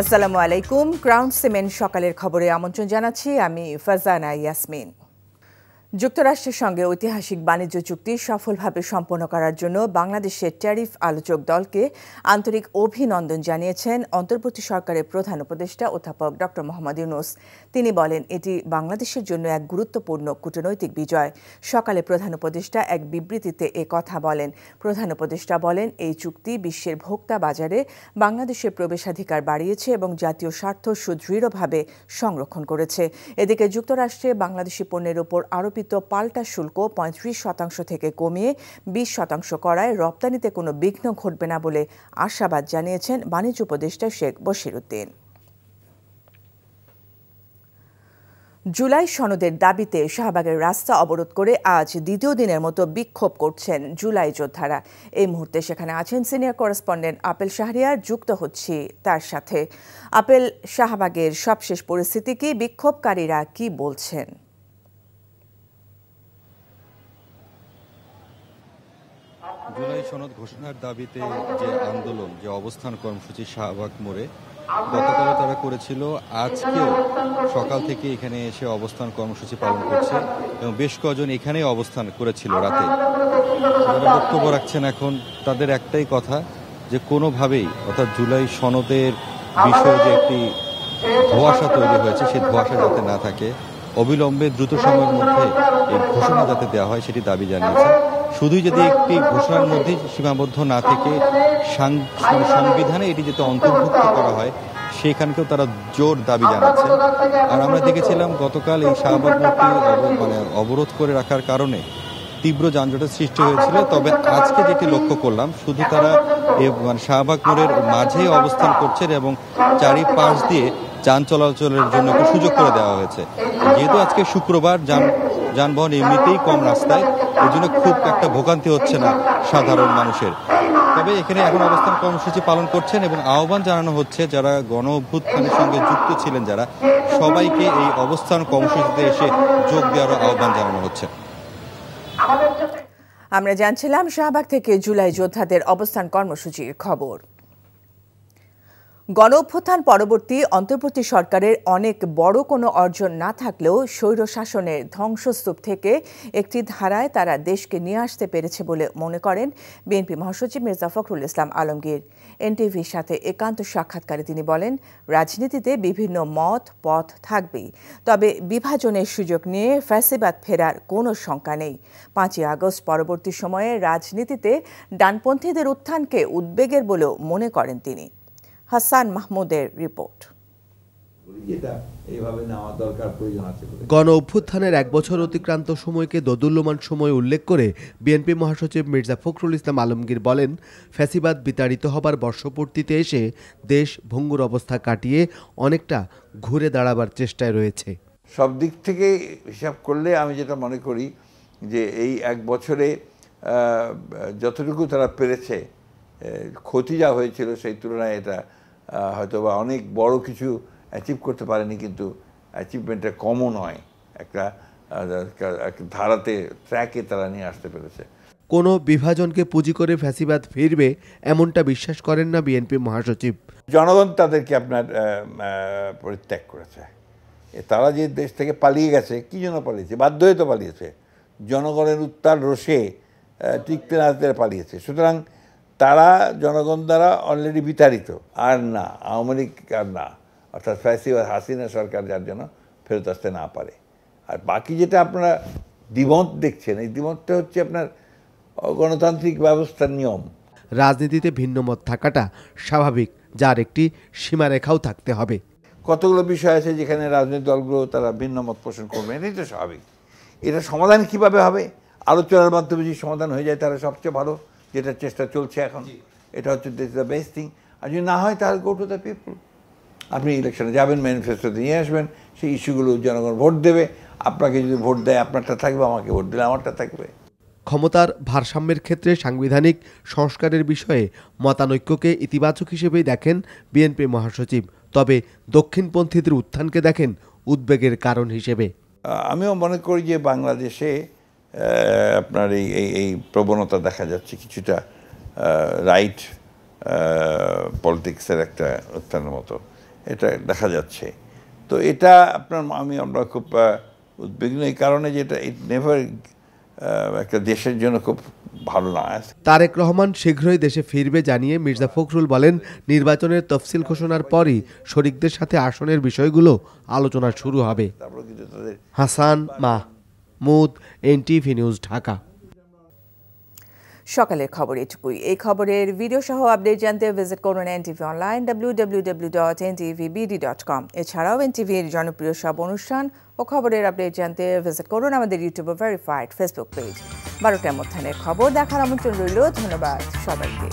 আসসালামু আলাইকুম। Crown cement সকালের খবরে আমন্ত্রণ জানাচ্ছি আমি ফারজানা ইয়াসমিন। যুক্তরাষ্ট্রের সঙ্গে ঐতিহাসিক বাণিজ্য চুক্তি সফলভাবে সম্পন্ন করার জন্য বাংলাদেশের ট্যারিফ আলোচক দলকে আন্তরিক অভিনন্দন জানিয়েছেন অন্তর্বর্তী সরকারের প্রধান উপদেষ্টা অধ্যাপক ড মোহাম্মদ ইউনূস। তিনি বলেন, এটি বাংলাদেশের জন্য এক গুরুত্বপূর্ণ কূটনৈতিক বিজয়। সকালে প্রধান উপদেষ্টা এক বিবৃতিতে এ কথা বলেন। প্রধান উপদেষ্টা বলেন, এই চুক্তি বিশ্বের ভোক্তা বাজারে বাংলাদেশের প্রবেশাধিকার বাড়িয়েছে এবং জাতীয় স্বার্থ সুদৃঢ়ভাবে সংরক্ষণ করেছে। এদিকে যুক্তরাষ্ট্রে বাংলাদেশি পণ্যের উপর আরোপিত পাল্টা শুল্ক ৩৫% থেকে কমিয়ে ২০% করায় রপ্তানিতে কোনো বিঘ্ন ঘটবে না বলে আশাবাদ জানিয়েছেন বাণিজ্য উপদেষ্টা শেখ বশিরউদ্দিন। জুলাই সনদের দাবিতে শাহবাগের রাস্তা অবরোধ করে আজ দ্বিতীয় দিনের মতো বিক্ষোভ করছেন জুলাই যোদ্ধারা। এই মুহূর্তে সেখানে আছেন সিনিয়র করেসপন্ডেন্ট আপেল শাহরিয়ার। যুক্ত হচ্ছি তার সাথে। আপেল, শাহবাগের সবশেষ পরিস্থিতি কি? বিক্ষোভকারীরা কি বলছেন? জুলাই সনদ ঘোষণার দাবিতে যে আন্দোলন, যে অবস্থান কর্মসূচি শাহবাগ মোড়ে গতকাল তারা করেছিল, আজকেও সকাল থেকে এখানে এসে অবস্থান কর্মসূচি পালন করছে এবং বেশ কজন এখানে অবস্থান করেছিল রাতে। তারা বক্তব্য রাখছেন এখন তাদের একটাই কথা, যে কোনোভাবেই অর্থাৎ জুলাই সনদের বিষয়ে যে একটি ধোঁয়াশা তৈরি হয়েছে সেই ধোঁয়াশা যাতে না থাকে, অবিলম্বে দ্রুত সময়ের মধ্যে এই ঘোষণা যাতে দেওয়া হয় সেটি দাবি জানিয়েছে। শুধুই যদি একটি ঘোষণার মধ্যে সীমাবদ্ধ না থেকে সংবিধানে এটি যাতে অন্তর্ভুক্ত করা হয় সেখানকেও তারা জোর দাবি জানাচ্ছে। আর আমরা দেখেছিলাম গতকাল এই শাহবাগ মোড়টি অবরোধ করে রাখার কারণে তীব্র যানজটের সৃষ্টি হয়েছিল। তবে আজকে যেটি লক্ষ্য করলাম, শুধু তারা শাহবাগ মোড়ের মাঝে অবস্থান করছেন এবং চারিপাশ দিয়ে যান চলাচলের জন্য একটু সুযোগ করে দেওয়া হয়েছে। যেহেতু আজকে শুক্রবার, যানবাহন এমনিতেই কম রাস্তায়, এই জন্য খুব একটা ভোগান্তি হচ্ছে না সাধারণ মানুষের। তবে এখানে এখন অবস্থান কর্মসূচি পালন করছেন এবং আহ্বান জানানো হচ্ছে যারা গণ অভ্যুত্থানের সঙ্গে যুক্ত ছিলেন, যারা সবাইকে এই অবস্থান কর্মসূচিতে এসে যোগ দেওয়ার আহ্বান জানানো হচ্ছে। আমরা জানছিলাম শাহবাগ থেকে জুলাই যোদ্ধাদের অবস্থান কর্মসূচির খবর। গণ অভ্যুত্থান পরবর্তী অন্তর্বর্তী সরকারের অনেক বড় কোনো অর্জন না থাকলেও স্বৈরশাসনের ধ্বংসস্তূপ থেকে একটি ধারায় তারা দেশকে নিয়ে আসতে পেরেছে বলে মনে করেন বিএনপি মহাসচিব মির্জা ফখরুল ইসলাম আলমগীর। এনটিভির সাথে একান্ত সাক্ষাৎকারে তিনি বলেন, রাজনীতিতে বিভিন্ন মত পথ থাকবেই, তবে বিভাজনের সুযোগ নিয়ে ফ্যাসিবাদ ফেরার কোনো শঙ্কা নেই। ৫ই আগস্ট পরবর্তী সময়ে রাজনীতিতে ডানপন্থীদের উত্থানকে উদ্বেগের বলেও মনে করেন তিনি। হাসান মাহমুদের রিপোর্ট। গণ অভ্যুত্থানের ১ বছর অতিক্রান্ত সময়কে দোদুল্যমান সময় উল্লেখ করে বিএনপি মহাসচিব মির্জা ফখরুল ইসলাম আলমগীর বলেন, ফ্যাসিবাদ বিতাড়িত হবার বর্ষপূর্তিতে এসে দেশ ভঙ্গুর অবস্থা কাটিয়ে অনেকটা ঘুরে দাঁড়াবার চেষ্টায় রয়েছে। সব দিক থেকে হিসাব করলে আমি যেটা মনে করি যে এই ১ বছরে যতটুকু তারা পেরেছে, ক্ষতি যা হয়েছিল সেই তুলনায় এটা হয়তো বা অনেক বড় কিছু অ্যাচিভ করতে পারেনি, কিন্তু অ্যাচিভমেন্টটা কমও নয়। একটা ধারাতে, ট্র্যাকে তারা নিয়ে আসতে পেরেছে। কোনো বিভাজনকে পুঁজি করে ফ্যাসিবাদ ফিরবে এমনটা বিশ্বাস করেন না বিএনপি মহাসচিব। জনগণ তাদেরকে আপনার পরিত্যাগ করেছে। তারা যে দেশ থেকে পালিয়ে গেছে, কী জন্য পালিয়েছে? বাধ্য হয়ে তো পালিয়েছে, জনগণের উত্তাল রোষে টিকতে না পালিয়েছে। সুতরাং তারা জনগণ দ্বারা অলরেডি বিতাড়িত, আর না আওয়ামী লীগ, আর না অর্থাৎ ফ্যাসিবাদ হাসিনা সরকার যার জন্য ফেরত আসতে না পারে। আর বাকি যেটা আপনারা দ্বিমত দেখছেন, এই দ্বিমতটা হচ্ছে আপনার গণতান্ত্রিক ব্যবস্থার নিয়ম। রাজনীতিতে ভিন্নমত থাকাটা স্বাভাবিক, যার একটি সীমারেখাও থাকতে হবে। কতগুলো বিষয় আছে যেখানে রাজনৈতিক দলগুলো তারা ভিন্নমত পোষণ করবে, এটাই তো স্বাভাবিক। এটা সমাধান কিভাবে হবে? আলোচনার মাধ্যমে যদি সমাধান হয়ে যায় তাহলে সবচেয়ে ভালো, যেটা চেষ্টা চলছে এখন, এটা হচ্ছে দ্য বেস্ট থিং। আর যদি না হয় তাহলে গো টু দ্য পিপল। আপনি ইলেকশনে যাবেন, ম্যানিফেস্টোতে নিয়ে আসবেন, সেই ইস্যুগুলো জনগণ ভোট দেবে। আপনাকে যদি ভোট দেয় আপনারটা থাকবে, আমাকে ভোট দিলে আমারটা থাকবে। ক্ষমতার ভারসাম্যের ক্ষেত্রে সাংবিধানিক সংস্কারের বিষয়ে মতানৈক্যকে ইতিবাচক হিসেবেই দেখেন বিএনপি মহাসচিব, তবে দক্ষিণপন্থীদের উত্থানকে দেখেন উদ্বেগের কারণ হিসেবে। আমিও মনে করি যে বাংলাদেশে আপনার এই প্রবণতা দেখা যাচ্ছে, কিছুটা রাইট পলিটিক্সের একটা উত্থানের মতো। এটা দেখা যাচ্ছে। তো এটা আমরা খুব উদ্বিগ্ন এই কারণে যে এটা নেভার একটা দেশের জন্য খুব ভালো না। তারেক রহমান শীঘ্রই দেশে ফিরবে জানিয়ে মির্জা ফখরুল বলেন, নির্বাচনের তফসিল ঘোষণার পরই শরিকদের সাথে আসনের বিষয়গুলো আলোচনা শুরু হবে। Hasan Mahmud, NTV news, Dhaka. সকালের খবর এটুকুই। এই খবরের ভিডিও সহ আপডেট জানতে ভিজিট করুন NTV অনলাইন www.ntvbd.com। এছাড়াও NTVর জনপ্রিয় সব অনুষ্ঠান ও খবরের আপডেট জানতে ভিজিট করুন আমাদের ইউটিউব ভেরিফাইড ফেসবুক পেজ। 12টার মধ্যাহ্নের খবর দেখার আমন্ত্রণ রইল। ধন্যবাদ সবাইকে।